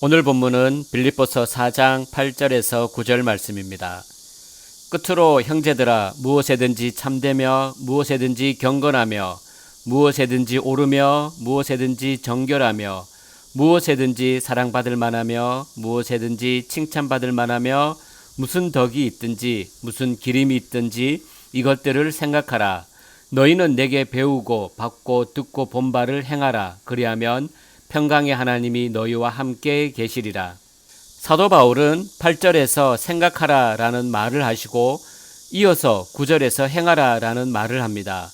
오늘 본문은 빌립보서 4장 8절에서 9절 말씀입니다. 끝으로 형제들아, 무엇에든지 참되며 무엇에든지 경건하며 무엇에든지 옳으며 무엇에든지 정결하며 무엇에든지 사랑받을 만하며 무엇에든지 칭찬받을 만하며 무슨 덕이 있든지 무슨 기림이 있든지 이것들을 생각하라. 너희는 내게 배우고 받고 듣고 본 바를 행하라. 그리하면 평강의 하나님이 너희와 함께 계시리라. 사도 바울은 8절에서 생각하라 라는 말을 하시고 이어서 9절에서 행하라 라는 말을 합니다.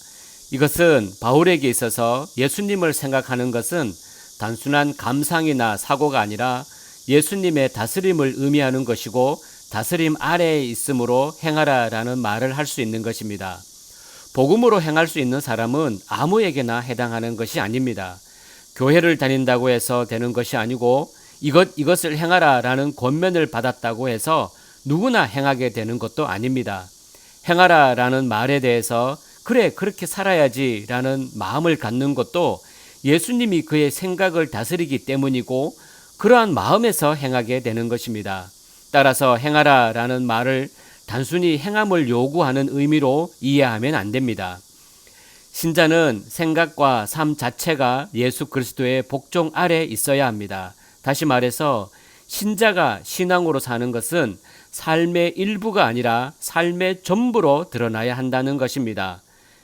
이것은 바울에게 있어서 예수님을 생각하는 것은 단순한 감상이나 사고가 아니라 예수님의 다스림을 의미하는 것이고 다스림 아래에 있으므로 행하라 라는 말을 할 수 있는 것입니다. 복음으로 행할 수 있는 사람은 아무에게나 해당하는 것이 아닙니다. 교회를 다닌다고 해서 되는 것이 아니고 이것을 행하라 라는 권면을 받았다고 해서 누구나 행하게 되는 것도 아닙니다. 행하라 라는 말에 대해서 그래 그렇게 살아야지 라는 마음을 갖는 것도 예수님이 그의 생각을 다스리기 때문이고 그러한 마음에서 행하게 되는 것입니다. 따라서 행하라 라는 말을 단순히 행함을 요구하는 의미로 이해하면 안 됩니다. 신자는 생각과 삶 자체가 예수 그리스도의 복종 아래 있어야 합니다. 다시 말해서 신자가 신앙으로 사는 것은 삶의 일부가 아니라 삶의 전부로 드러나야 한다는 것입니다.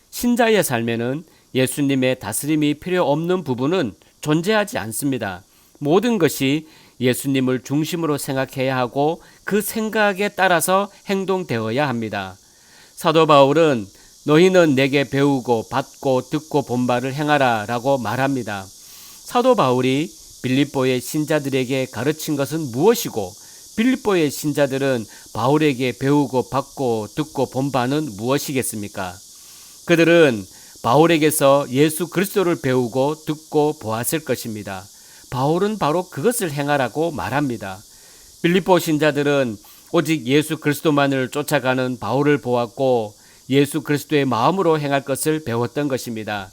신자의 삶에는 예수님의 다스림이 필요 없는 부분은 존재하지 않습니다. 모든 것이 예수님을 중심으로 생각해야 하고 그 생각에 따라서 행동되어야 합니다. 사도 바울은 너희는 내게 배우고 받고 듣고 본 바를 행하라 라고 말합니다. 사도 바울이 빌립보의 신자들에게 가르친 것은 무엇이고 빌립보의 신자들은 바울에게 배우고 받고 듣고 본 바는 무엇이겠습니까? 그들은 바울에게서 예수 그리스도를 배우고 듣고 보았을 것입니다. 바울은 바로 그것을 행하라고 말합니다. 빌립보 신자들은 오직 예수 그리스도만을 쫓아가는 바울을 보았고 예수 그리스도의 마음으로 행할 것을 배웠던 것입니다.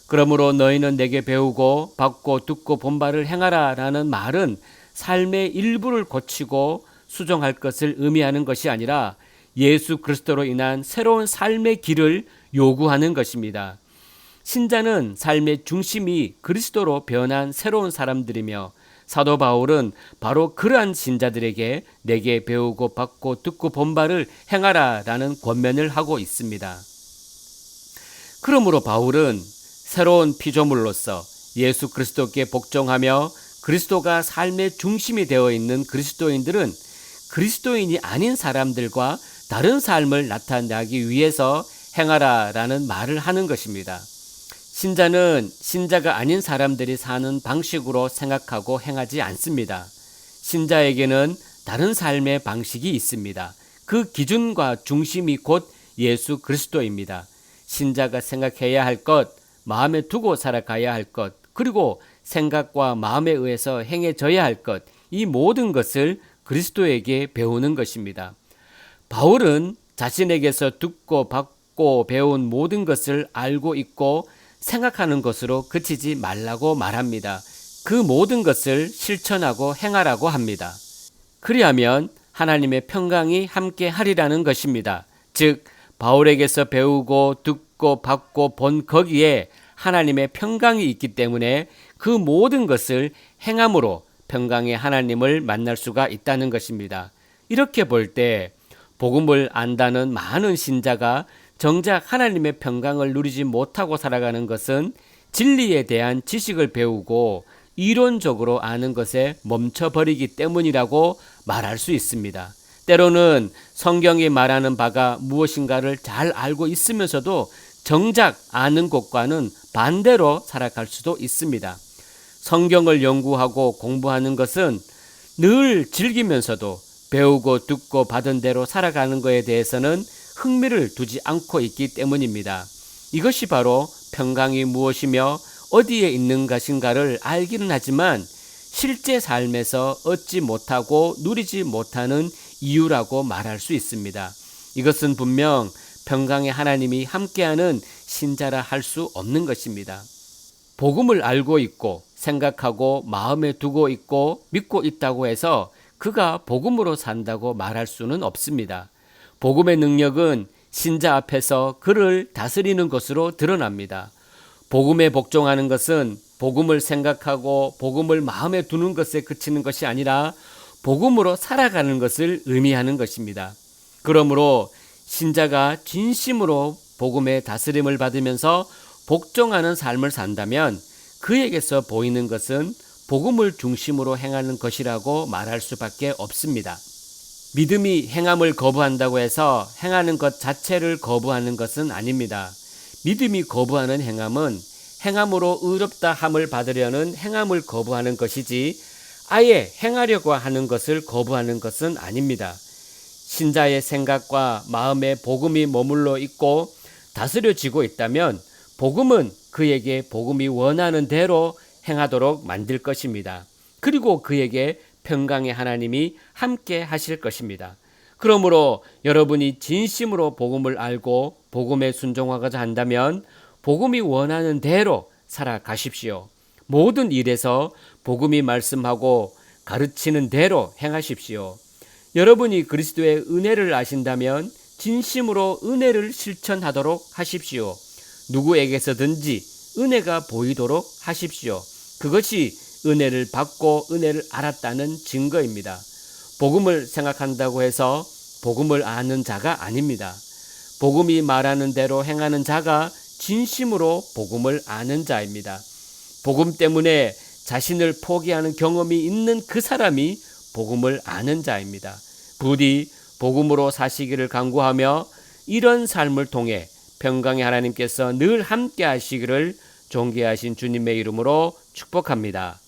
그러므로 너희는 내게 배우고 받고 듣고 본 바를 행하라 라는 말은 삶의 일부를 고치고 수정할 것을 의미하는 것이 아니라 예수 그리스도로 인한 새로운 삶의 길을 요구하는 것입니다. 신자는 삶의 중심이 그리스도로 변한 새로운 사람들이며 사도 바울은 바로 그러한 신자들에게 내게 배우고 받고 듣고 본 바를 행하라 라는 권면을 하고 있습니다. 그러므로 바울은 새로운 피조물로서 예수 그리스도께 복종하며 그리스도가 삶의 중심이 되어 있는 그리스도인들은 그리스도인이 아닌 사람들과 다른 삶을 나타내기 위해서 행하라 라는 말을 하는 것입니다. 신자는 신자가 아닌 사람들이 사는 방식으로 생각하고 행하지 않습니다. 신자에게는 다른 삶의 방식이 있습니다. 그 기준과 중심이 곧 예수 그리스도입니다. 신자가 생각해야 할 것, 마음에 두고 살아가야 할 것, 그리고 생각과 마음에 의해서 행해져야 할 것, 이 모든 것을 그리스도에게 배우는 것입니다. 바울은 자신에게서 듣고 받고 배운 모든 것을 알고 있고 생각하는 것으로 그치지 말라고 말합니다. 그 모든 것을 실천하고 행하라고 합니다. 그리하면 하나님의 평강이 함께 하리라는 것입니다. 즉 바울에게서 배우고 듣고 받고 본 거기에 하나님의 평강이 있기 때문에 그 모든 것을 행함으로 평강의 하나님을 만날 수가 있다는 것입니다. 이렇게 볼 때 복음을 안다는 많은 신자가 정작 하나님의 평강을 누리지 못하고 살아가는 것은 진리에 대한 지식을 배우고 이론적으로 아는 것에 멈춰버리기 때문이라고 말할 수 있습니다. 때로는 성경이 말하는 바가 무엇인가를 잘 알고 있으면서도 정작 아는 것과는 반대로 살아갈 수도 있습니다. 성경을 연구하고 공부하는 것은 늘 즐기면서도 배우고 듣고 받은 대로 살아가는 것에 대해서는 흥미를 두지 않고 있기 때문입니다. 이것이 바로 평강이 무엇이며 어디에 있는 것인가를 알기는 하지만 실제 삶에서 얻지 못하고 누리지 못하는 이유라고 말할 수 있습니다. 이것은 분명 평강의 하나님이 함께하는 신자라 할 수 없는 것입니다. 복음을 알고 있고 생각하고 마음에 두고 있고 믿고 있다고 해서 그가 복음으로 산다고 말할 수는 없습니다. 복음의 능력은 신자 앞에서 그를 다스리는 것으로 드러납니다. 복음에 복종하는 것은 복음을 생각하고 복음을 마음에 두는 것에 그치는 것이 아니라 복음으로 살아가는 것을 의미하는 것입니다. 그러므로 신자가 진심으로 복음의 다스림을 받으면서 복종하는 삶을 산다면 그에게서 보이는 것은 복음을 중심으로 행하는 것이라고 말할 수밖에 없습니다. 믿음이 행함을 거부한다고 해서 행하는 것 자체를 거부하는 것은 아닙니다. 믿음이 거부하는 행함은 행함으로 의롭다 함을 받으려는 행함을 거부하는 것이지 아예 행하려고 하는 것을 거부하는 것은 아닙니다. 신자의 생각과 마음에 복음이 머물러 있고 다스려지고 있다면 복음은 그에게 복음이 원하는 대로 행하도록 만들 것입니다. 그리고 그에게 평강의 하나님이 함께 하실 것입니다. 그러므로 여러분이 진심으로 복음을 알고 복음에 순종하고자 한다면 복음이 원하는 대로 살아가십시오. 모든 일에서 복음이 말씀하고 가르치는 대로 행하십시오. 여러분이 그리스도의 은혜를 아신다면 진심으로 은혜를 실천하도록 하십시오. 누구에게서든지 은혜가 보이도록 하십시오. 그것이 은혜를 받고 은혜를 알았다는 증거입니다. 복음을 생각한다고 해서 복음을 아는 자가 아닙니다. 복음이 말하는 대로 행하는 자가 진심으로 복음을 아는 자입니다. 복음 때문에 자신을 포기하는 경험이 있는 그 사람이 복음을 아는 자입니다. 부디 복음으로 사시기를 간구하며 이런 삶을 통해 평강의 하나님께서 늘 함께 하시기를 존귀하신 주님의 이름으로 축복합니다.